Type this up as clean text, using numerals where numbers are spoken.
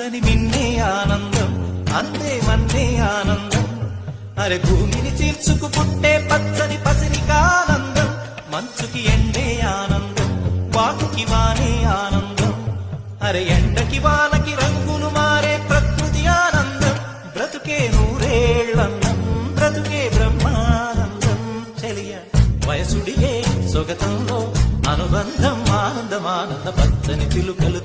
అందని మిన్నే ఆనందం, అందే మన్నే ఆనందం. అరే భూమిని తీర్చుకు పుట్టే పచ్చని పసిరికానందం, మంచుకి ఎండే ఆనందం, వాకుకి వానే ఆనందం. అరే ఎండకి వానకి రంగులు మారే ప్రకృతి ఆనందం, బ్రతుకే నూరేళ్లందం, బ్రతుకే బ్రహ్మానందం. చెలియ వయసుడియే సొగతంలో అనుబంధం, ఆనందమానంద పచ్చని చిలుకలు